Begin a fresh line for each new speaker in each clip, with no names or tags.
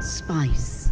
Spice,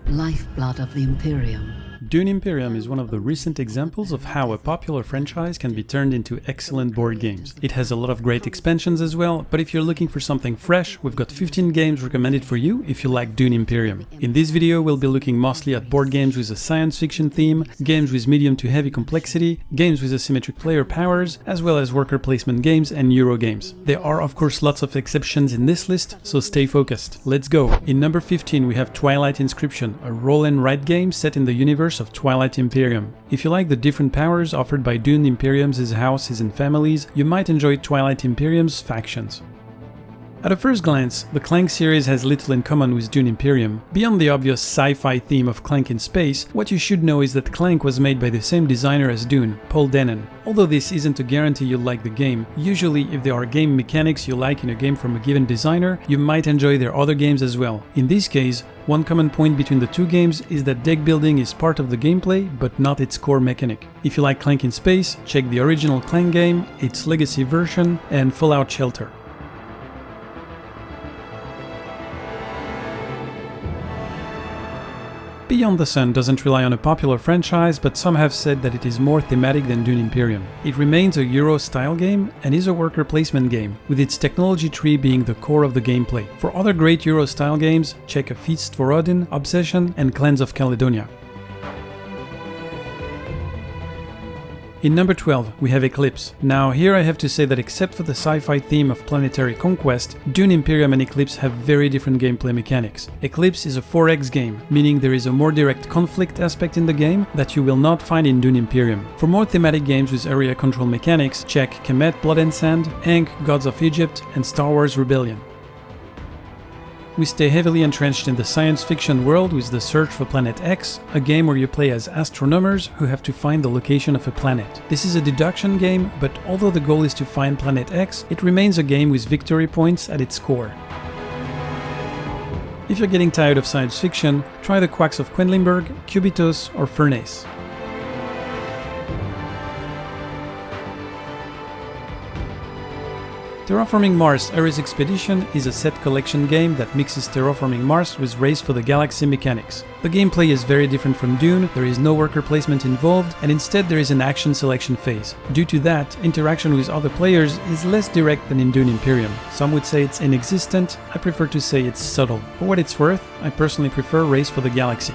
lifeblood of the Imperium.
Dune Imperium is one of the recent examples of how a popular franchise can be turned into excellent board games. It has a lot of great expansions as well, but if you're looking for something fresh, we've got 15 games recommended for you if you like Dune Imperium. In this video, we'll be looking mostly at board games with a science fiction theme, games with medium to heavy complexity, games with asymmetric player powers, as well as worker placement games and Euro games. There are of course lots of exceptions in this list, so stay focused. Let's go! In number 15 we have Twilight Inscription, a roll and write game set in the universe of Twilight Imperium. If you like the different powers offered by Dune Imperium's houses and families, you might enjoy Twilight Imperium's factions. At a first glance, the Clank series has little in common with Dune Imperium. Beyond the obvious sci-fi theme of Clank in space, what you should know is that Clank was made by the same designer as Dune, Paul Dennen. Although this isn't a guarantee you'll like the game, usually if there are game mechanics you like in a game from a given designer, you might enjoy their other games as well. In this case, one common point between the two games is that deck building is part of the gameplay, but not its core mechanic. If you like Clank in space, check the original Clank game, its legacy version, and Fallout Shelter. Beyond the Sun doesn't rely on a popular franchise, but some have said that it is more thematic than Dune Imperium. It remains a Euro-style game and is a worker placement game, with its technology tree being the core of the gameplay. For other great Euro-style games, check A Feast for Odin, Obsession, and Clans of Caledonia. In number 12, we have Eclipse. Now here I have to say that except for the sci-fi theme of planetary conquest, Dune Imperium and Eclipse have very different gameplay mechanics. Eclipse is a 4X game, meaning there is a more direct conflict aspect in the game that you will not find in Dune Imperium. For more thematic games with area control mechanics, check Kemet Blood and Sand, Ankh Gods of Egypt, and Star Wars Rebellion. We stay heavily entrenched in the science fiction world with The Search for Planet X, a game where you play as astronomers who have to find the location of a planet. This is a deduction game, but although the goal is to find Planet X, it remains a game with victory points at its core. If you're getting tired of science fiction, try The Quacks of Quedlinburg, Cubitos, or Furnace. Terraforming Mars Aries Expedition is a set collection game that mixes Terraforming Mars with Race for the Galaxy mechanics. The gameplay is very different from Dune, there is no worker placement involved, and instead there is an action selection phase. Due to that, interaction with other players is less direct than in Dune Imperium. Some would say it's inexistent, I prefer to say it's subtle. For what it's worth, I personally prefer Race for the Galaxy.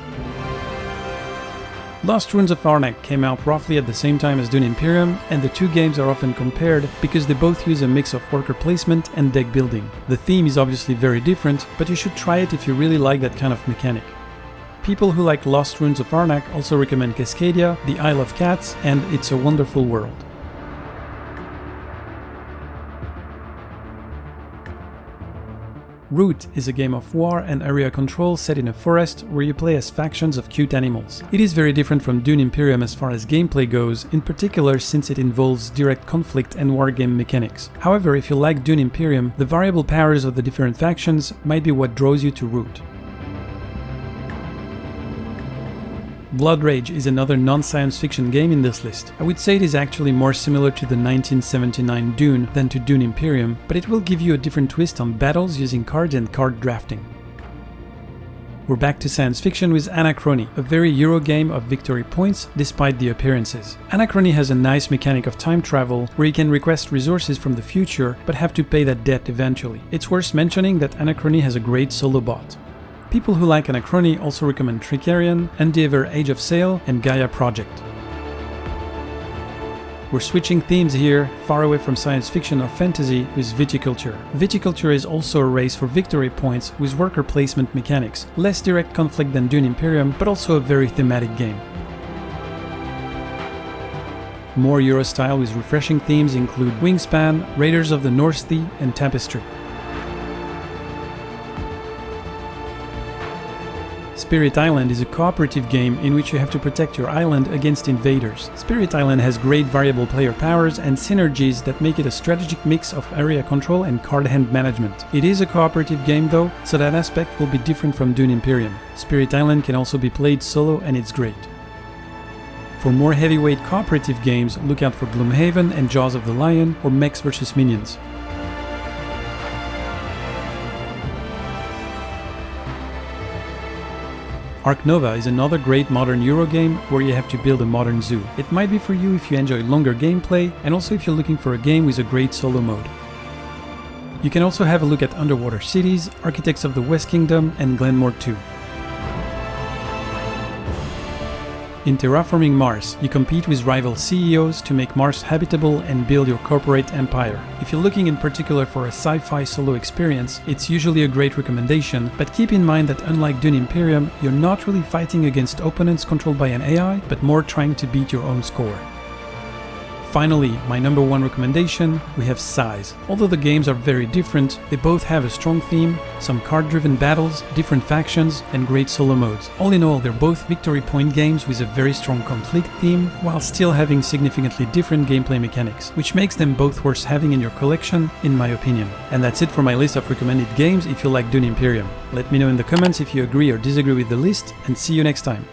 Lost Ruins of Arnak came out roughly at the same time as Dune Imperium, and the two games are often compared because they both use a mix of worker placement and deck building. The theme is obviously very different, but you should try it if you really like that kind of mechanic. People who like Lost Ruins of Arnak also recommend Cascadia, The Isle of Cats, and It's a Wonderful World. Root is a game of war and area control set in a forest where you play as factions of cute animals. It is very different from Dune Imperium as far as gameplay goes, in particular since it involves direct conflict and wargame mechanics. However, if you like Dune Imperium, the variable powers of the different factions might be what draws you to Root. Blood Rage is another non-science fiction game in this list. I would say it is actually more similar to the 1979 Dune than to Dune Imperium, but it will give you a different twist on battles using cards and card drafting. We're back to science fiction with Anachroni, a very Euro game of victory points despite the appearances. Anachroni has a nice mechanic of time travel where you can request resources from the future but have to pay that debt eventually. It's worth mentioning that Anachroni has a great solo bot. People who like Anachroni also recommend Tricarion, Endeavor Age of Sail, and Gaia Project. We're switching themes here, far away from science fiction or fantasy, with Viticulture. Viticulture is also a race for victory points with worker placement mechanics, less direct conflict than Dune Imperium, but also a very thematic game. More Euro style with refreshing themes include Wingspan, Raiders of the North Sea, and Tapestry. Spirit Island is a cooperative game in which you have to protect your island against invaders. Spirit Island has great variable player powers and synergies that make it a strategic mix of area control and card hand management. It is a cooperative game though, so that aspect will be different from Dune Imperium. Spirit Island can also be played solo and it's great. For more heavyweight cooperative games, look out for Gloomhaven and Jaws of the Lion or Mechs vs Minions. Ark Nova is another great modern Euro game where you have to build a modern zoo. It might be for you if you enjoy longer gameplay and also if you're looking for a game with a great solo mode. You can also have a look at Underwater Cities, Architects of the West Kingdom and Glenmore 2. In Terraforming Mars, you compete with rival CEOs to make Mars habitable and build your corporate empire. If you're looking in particular for a sci-fi solo experience, it's usually a great recommendation, but keep in mind that unlike Dune Imperium, you're not really fighting against opponents controlled by an AI, but more trying to beat your own score. Finally, my number one recommendation, we have Size. Although the games are very different, they both have a strong theme, some card-driven battles, different factions, and great solo modes. All in all, they're both victory point games with a very strong conflict theme, while still having significantly different gameplay mechanics, which makes them both worth having in your collection, in my opinion. And that's it for my list of recommended games if you like Dune Imperium. Let me know in the comments if you agree or disagree with the list, and see you next time.